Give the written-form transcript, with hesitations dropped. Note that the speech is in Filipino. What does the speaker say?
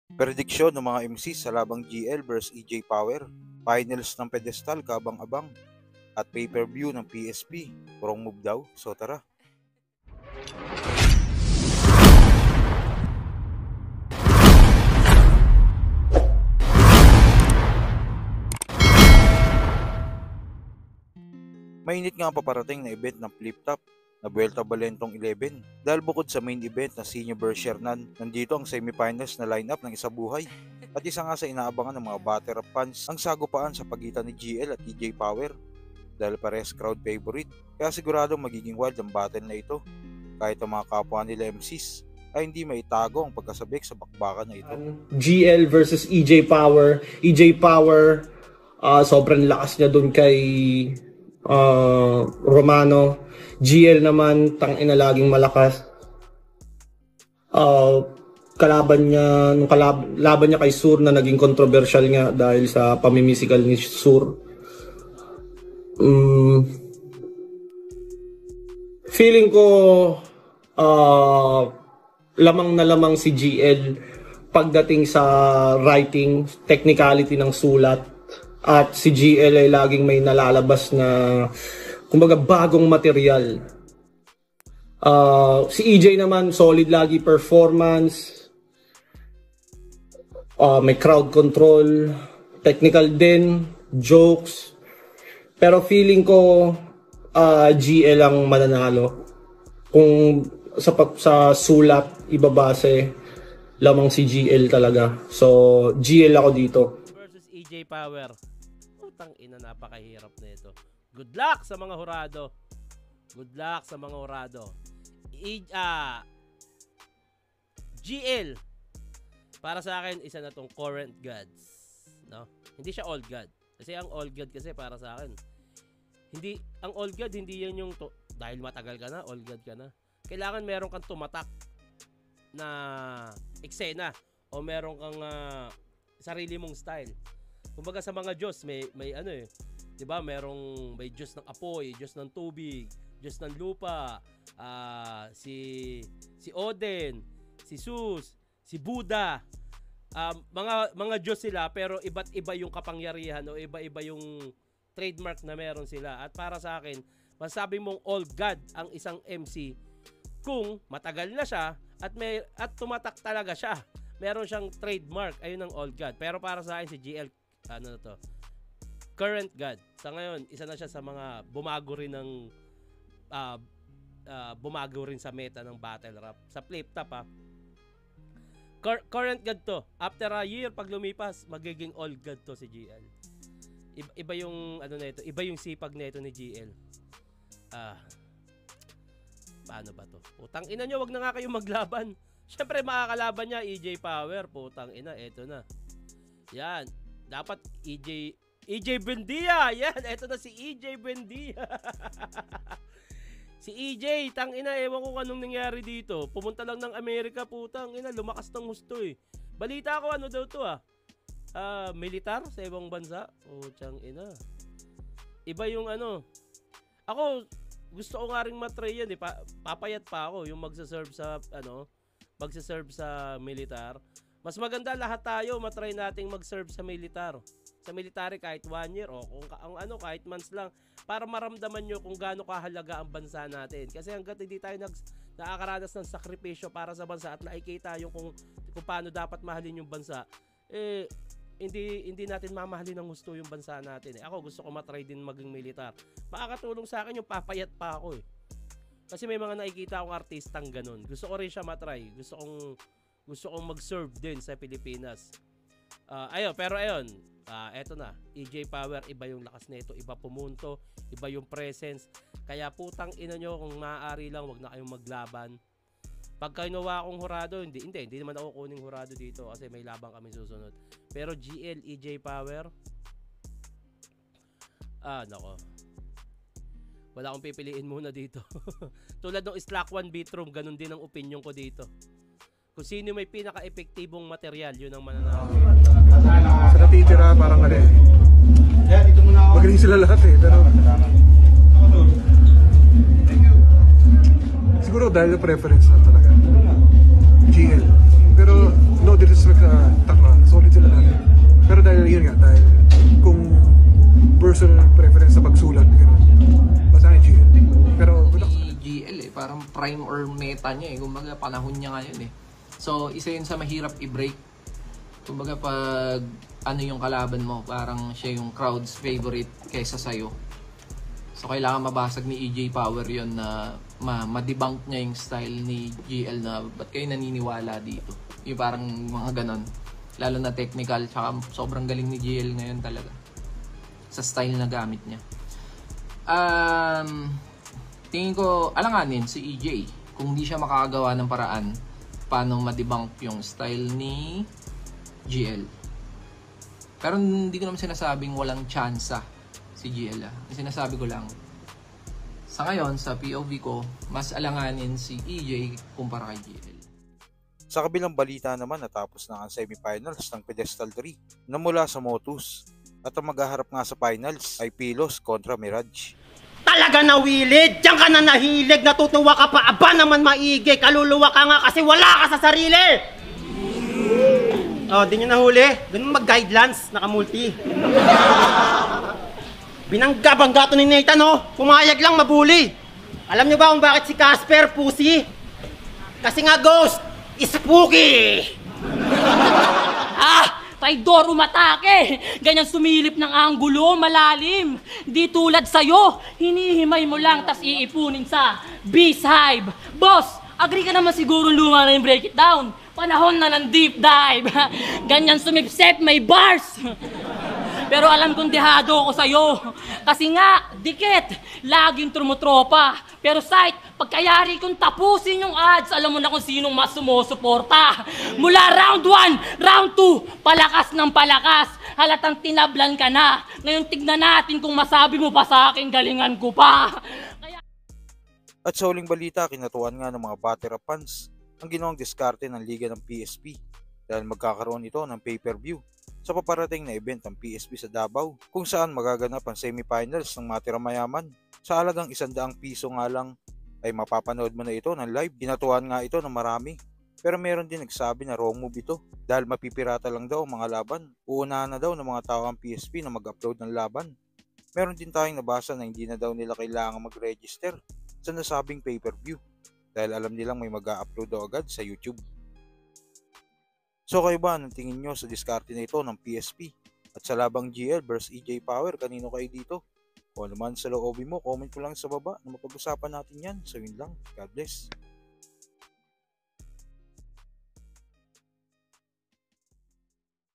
Prediksyon ng mga MC sa labang GL vs EJ Power, finals ng pedestal kabang-abang, at pay-per-view ng PSP, wrong move daw, so tara. Mainit nga ang paparating na event ng Flip Top na Vuelta Valentong 11 dahil bukod sa main event na Senior vs Shernan, nandito ang semifinals na lineup ng Isabuhay at isa nga sa inaabangan ng mga batter fans ang sagupaan sa pagitan ni GL at EJ Power dahil parehas crowd favorite, kaya siguradong magiging wild ang battle na ito kahit ang mga kapwa nila MCs ay hindi maitago ang pagkasabik sa bakbakan na ito. GL versus EJ Power. EJ Power, sobrang lakas niya dun kay Romano. GL naman, tangina laging malakas. Kalaban niya, nung laban niya kay Sur na naging controversial nga dahil sa pamimisikal ni Sur. Feeling ko lamang na lamang si GL pagdating sa writing, technicality ng sulat, at si GL ay laging may nalalabas na kumbaga bagong material. Si EJ naman solid lagi performance, may crowd control, technical din, jokes. Pero feeling ko GL ang mananalo. Kung sa sulat ibabase, lamang si GL talaga. So GL ako dito. Versus EJ Power. Putang ina, napakahirap na ito. Good luck sa mga hurado. Good luck sa mga hurado. GL. Para sa akin, isa na tong current gods. No? Hindi siya old god. Kasi ang old god kasi para sa akin, hindi, ang old god, hindi yan yung dahil matagal ka na, old god ka na. Kailangan meron kang tumatak na eksena o meron kang sarili mong style. Kumbaga sa mga Diyos, may ano eh, 'di ba? May Diyos ng apoy, Diyos ng tubig, Diyos ng lupa, si Odin, si Zeus, si Buddha. Mga Diyos sila pero iba't iba yung kapangyarihan o iba-iba yung trademark na meron sila. At para sa akin, masabi mong all God ang isang MC kung matagal na siya at tumatak talaga siya. Meron siyang trademark, ayun ang all God. Pero para sa akin si GL, ano na to, current God. Sa ngayon, isa na siya sa mga bumago rin sa meta ng battle rap. Sa Flip Top current God to. After a year, pag lumipas, magiging all God to si GL. Iba yung ano na ito, iba yung sipag na ito ni GL. Paano ba to? Putang ina nyo, wag na nga kayong maglaban. Syempre makakalaban niya EJ Power. Putang ina, eto na. Yan. Dapat EJ Buendia. Yan, eto na si EJ Buendia. Si EJ, tang ina, ewan ko anong nangyari dito. Pumunta lang ng Amerika, putang ina, lumakas ng gusto eh. Balita ko ano daw to militar sa ibang bansa. Putang ina. Iba yung ano. Ako, gusto ko nga rin matry yan eh. Papayat pa ako yung magsaserve sa militar. Mas maganda lahat tayo matry nating mag-serve sa militar. Sa military kahit 1 year o kung kahit months lang para maramdaman nyo kung gaano kahalaga ang bansa natin. Kasi hangga't hindi tayo nakakaranas ng sakripisyo para sa bansa at nakikita yung kung paano dapat mahalin yung bansa, hindi natin mamahalin ng gusto yung bansa natin. Ako gusto ko matry din maging militar. Makakatulong sa akin yung papayat pa ako eh. Kasi may mga nakikita akong artistang ganun. Gusto ko rin siya matry. Gusto kong mag-serve din sa Pilipinas. Pero eto na. EJ Power, iba yung lakas nito, iba pumunto, iba yung presence. Kaya putang ina nyo, kung maaari lang, wag na kayong maglaban. Pag kinuha akong hurado, hindi naman ako kuning hurado dito kasi may labang kami susunod. Pero GL, EJ Power, nako. Wala akong pipiliin muna dito. Tulad ng Slack 1 Beatroom, ganun din ang opinion ko dito. Kung sino may pinaka-epektibong material, yun ang mananalo. Sa natitira, parang magaling sila lahat eh. Pero siguro dahil preference lang talaga. GL. Pero no disrespect nga, dahil kung personal preference sa pagsulat, gano'n. Basta yung GL. Pero good luck sa GL parang prime or meta niya kumbaga panahon niya ngayon So isa yun sa mahirap i-break. Kumbaga pag ano yung kalaban mo, parang siya yung crowd's favorite kaysa sa'yo. So kailangan mabasag ni EJ Power yon na ma-debunk niya yung style ni GL na ba't kayo naniniwala dito. Yung parang mga ganon. Lalo na technical, tsaka sobrang galing ni GL ngayon talaga sa style na gamit niya. Tingin ko alanganin si EJ kung di siya makakagawa ng paraan paano ma-debunk yung style ni GL. Pero hindi ko naman sinasabing walang tsansa si GL. Ang sinasabi ko lang, sa ngayon, sa POV ko, mas alanganin si EJ kumpara kay GL. Sa kabilang balita naman, natapos na ang semifinals ng Pedestal 3 na mula sa Motus. At ang maghaharap nga sa finals ay Pilos kontra Mirage. Talaga nawilid! Diyan ka na nahilig, natutuwa ka pa, aba naman maigi, kaluluwa ka nga kasi wala ka sa sarili! Oh, di nyo nahuli? Ganun mag-guidelines, nakamulti. Binangga-bangga to ni Nathan, oh. Pumayag lang mabuli. Alam nyo ba kung bakit si Casper, pussy? Kasi nga ghost, spooky! Traidor umatake! Ganyan sumilip ng anggulo, malalim. Di tulad sa'yo, hinihimay mo lang tas iipunin sa Beehive. Boss, agree ka naman siguro luma na yung break it down. Panahon na ng deep dive. Ganyan sumipsep, may bars. Pero alam kong dehado ako sa'yo. Kasi nga, dikit, laging tumutropa. Pero sight, pagkayari kong tapusin yung ads, alam mo na kung sinong mas sumusuporta. Mula round 1, round 2, palakas ng palakas. Halatang tinablan ka na. Ngayon tignan natin kung masabi mo pa sa akin, galingan ko pa. At sa huling balita, kinatuan nga ng mga Batera fans ang ginawang diskarte ng liga ng PSP dahil magkakaroon ito ng pay-per-view sa paparating na event ng PSP sa Davao kung saan magaganap ang semifinals ng Matira Mayaman. Sa halagang 100 piso nga lang ay mapapanood mo na ito ng live. Kinatuan nga ito ng marami. Pero meron din nagsabi na wrong move ito dahil mapipirata lang daw ang mga laban. Uunahan na daw ng mga tao ang PSP na mag-upload ng laban. Meron din tayong nabasa na hindi na daw nila kailangan mag-register sa nasabing pay-per-view dahil alam nilang may mag-upload daw agad sa YouTube. So kayo ba, anong tingin nyo sa diskarte na ito ng PSP? At sa labang GL vs EJ Power, kanino kayo dito? O naman sa loobin mo, comment ko lang sa baba na mapag-usapan natin yan. So yun lang, God bless.